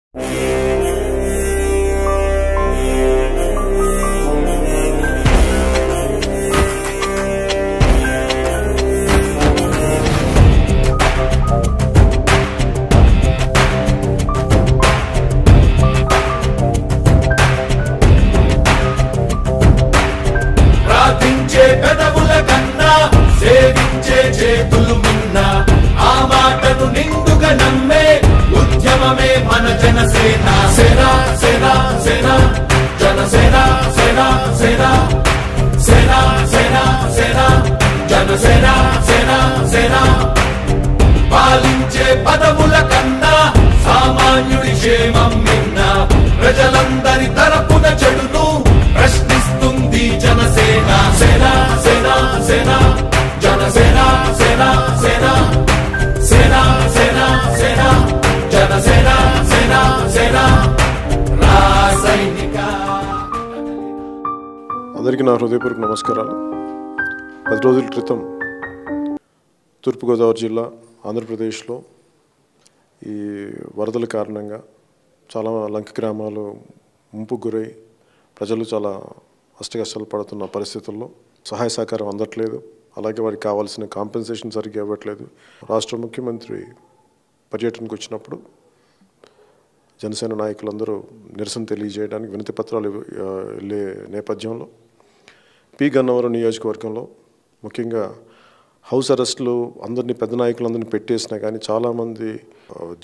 పాలించే పదవుల కన్నా సామాన్యుడి క్షేమం నిన్న ప్రజలందరి తరపున చెడును ప్రశ్నిస్తుంది జనసేన సేన సేన సేన జనసేన సేన సేన సేన సేన సేన జనసేన సేన సేన రాసైనిక. అందరికీ నా హృదయపూర్వక నమస్కారాలు. 10 రోజుల క్రితం తూర్పుగోదావరి జిల్లా ఆంధ్రప్రదేశ్లో ఈ వరదల కారణంగా చాలా లంక గ్రామాలు ముంపుకు గురై ప్రజలు చాలా అష్టకష్టాలు పడుతున్న పరిస్థితుల్లో సహాయ సహకారం అందట్లేదు. అలాగే వారికి కావాల్సిన కాంపెన్సేషన్ సరిగ్గా ఇవ్వట్లేదు. రాష్ట్ర ముఖ్యమంత్రి పర్యటనకు వచ్చినప్పుడు జనసేన నాయకులందరూ నిరసన తెలియజేయడానికి వినతి పత్రాలు వెళ్ళే నేపథ్యంలో పి గన్నవరం నియోజకవర్గంలో ముఖ్యంగా హౌస్ అరెస్టులు అందరినీ పెద్ద నాయకులందరినీ పెట్టేసినా కానీ చాలామంది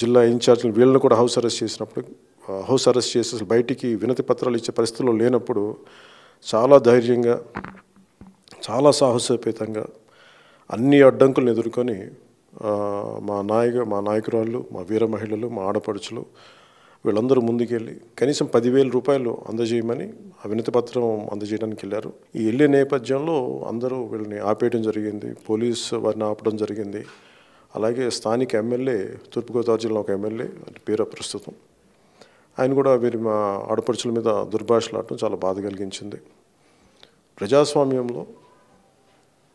జిల్లా ఇన్ఛార్జీలు వీళ్ళని కూడా హౌస్ అరెస్ట్ చేసినప్పుడు హౌస్ అరెస్ట్ చేసి అసలు బయటికి వినతి పత్రాలు ఇచ్చే పరిస్థితుల్లో లేనప్పుడు చాలా ధైర్యంగా చాలా సాహసోపేతంగా అన్ని అడ్డంకులను ఎదుర్కొని మా నాయకురాళ్ళు, మా వీర మహిళలు, మా ఆడపడుచులు వీళ్ళందరూ ముందుకెళ్ళి కనీసం 10,000 రూపాయలు అందజేయమని ఆ వినతి పత్రం అందజేయడానికి వెళ్ళారు. ఈ వెళ్ళే నేపథ్యంలో అందరూ వీళ్ళని ఆపేయడం జరిగింది. పోలీసు వారిని ఆపడం జరిగింది. అలాగే స్థానిక ఎమ్మెల్యే, తూర్పుగోదావరి జిల్లా ఒక ఎమ్మెల్యే పేరు ప్రస్తుతం, ఆయన కూడా వీరి మా ఆడపడుచుల మీద దుర్భాషలాడటం చాలా బాధ కలిగించింది. ప్రజాస్వామ్యంలో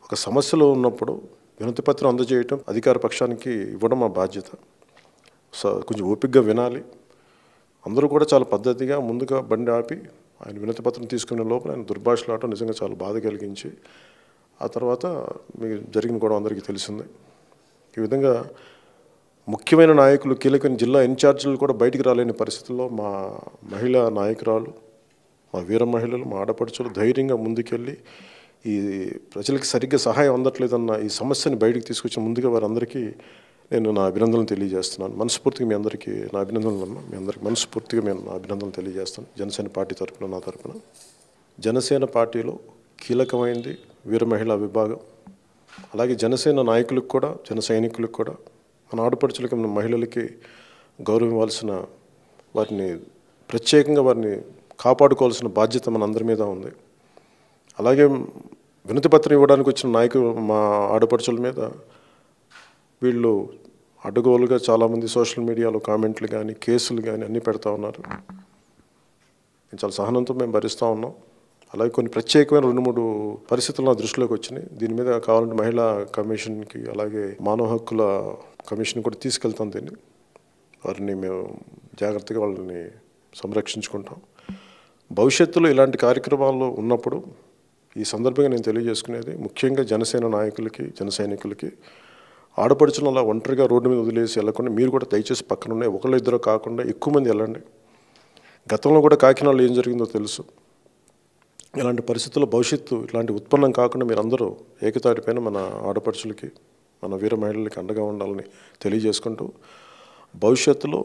ఒక సమస్యలో ఉన్నప్పుడు వినతి పత్రం అందజేయటం అధికార పక్షానికి ఇవ్వడం మా బాధ్యత. కొంచెం ఓపికగా వినాలి. అందరూ కూడా చాలా పద్ధతిగా ముందుగా బండి ఆపి ఆయన వినతి పత్రం తీసుకునే లోపల ఆయన దుర్భాషలాడటం నిజంగా చాలా బాధ కలిగించి ఆ తర్వాత మీకు జరిగిన గొడవ అందరికీ తెలిసిందే. ఈ విధంగా ముఖ్యమైన నాయకులు, కీలకమైన జిల్లా ఇన్ఛార్జీలు కూడా బయటికి రాలేని పరిస్థితుల్లో మా మహిళా నాయకురాలు, మా వీర మహిళలు, మా ఆడపడుచులు ధైర్యంగా ముందుకెళ్ళి ఈ ప్రజలకి సరిగ్గా సహాయం అందట్లేదన్న ఈ సమస్యని బయటికి తీసుకొచ్చిన ముందుగా వారందరికీ నేను నా అభినందనలు తెలియజేస్తున్నాను. మనస్ఫూర్తిగా మీ అందరికీ నా అభినందనలు మీ అందరికీ మనస్ఫూర్తిగా నేను నా అభినందనలు తెలియజేస్తాను. జనసేన పార్టీ తరఫున, నా తరఫున. జనసేన పార్టీలో కీలకమైంది వీర మహిళా విభాగం. అలాగే జనసేన నాయకులకు కూడా, జన సైనికులకు కూడా, మన ఆడపడుచులకి, మన మహిళలకి గౌరవం ఇవ్వాల్సిన, వారిని ప్రత్యేకంగా వారిని కాపాడుకోవాల్సిన బాధ్యత మన అందరి మీద ఉంది. అలాగే వినతి పత్రం ఇవ్వడానికి వచ్చిన నాయకులు, మా ఆడపడుచుల మీద వీళ్ళు అడ్డగోలుగా చాలామంది సోషల్ మీడియాలో కామెంట్లు కానీ, కేసులు కానీ అన్నీ పెడతా ఉన్నారు. చాలా సహనంతో మేము భరిస్తూ ఉన్నాం. అలాగే కొన్ని ప్రత్యేకమైన 2-3 పరిస్థితులు నా దృష్టిలోకి వచ్చినాయి. దీని మీద కావాలంటే మహిళా కమిషన్కి, అలాగే మానవ హక్కుల కమిషన్ కూడా తీసుకెళ్తాం. దీన్ని వారిని మేము జాగ్రత్తగా వాళ్ళని సంరక్షించుకుంటాం. భవిష్యత్తులో ఇలాంటి కార్యక్రమాలు ఉన్నప్పుడు ఈ సందర్భంగా నేను తెలియజేసుకునేది ముఖ్యంగా జనసేన నాయకులకి, జన సైనికులకి, ఆడపడుచులను అలా ఒంటరిగా రోడ్డు మీద వదిలేసి వెళ్ళకుండా మీరు కూడా దయచేసి పక్కన ఉన్నాయి, ఒకళ్ళు ఇద్దరు కాకుండా ఎక్కువ మంది వెళ్ళండి. గతంలో కూడా కాకినాడలో ఏం జరిగిందో తెలుసు. ఇలాంటి పరిస్థితుల్లో భవిష్యత్తు ఇలాంటి ఉత్పన్నం కాకుండా మీరందరూ ఏకతాటిపైన మన ఆడపడుచులకి, మన వీర మహిళలకి అండగా ఉండాలని తెలియజేసుకుంటూ, భవిష్యత్తులో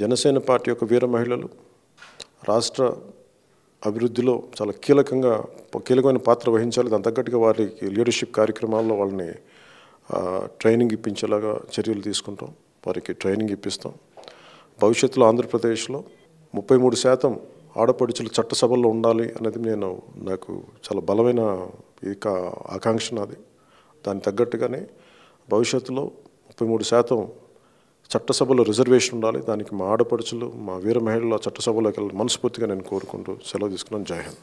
జనసేన పార్టీ యొక్క వీర మహిళలు రాష్ట్ర అభివృద్ధిలో చాలా కీలకమైన పాత్ర వహించాలి. దాని తగ్గట్టుగా వారికి లీడర్షిప్ కార్యక్రమాల్లో వాళ్ళని ట్రైనింగ్ ఇప్పించేలాగా చర్యలు తీసుకుంటాం. వారికి ట్రైనింగ్ ఇప్పిస్తాం. భవిష్యత్తులో ఆంధ్రప్రదేశ్లో 33% ఆడపడుచులు చట్టసభల్లో ఉండాలి అనేది నాకు చాలా బలమైన ఆకాంక్ష నాది. దానికి తగ్గట్టుగానే భవిష్యత్తులో 33% చట్టసభలో రిజర్వేషన్ ఉండాలి. దానికి మా ఆడపడుచులు, మా వీర మహిళల చట్టసభలోకి వెళ్ళి మనస్ఫూర్తిగా నేను కోరుకుంటూ సెలవు తీసుకున్నాను. జై హింద్.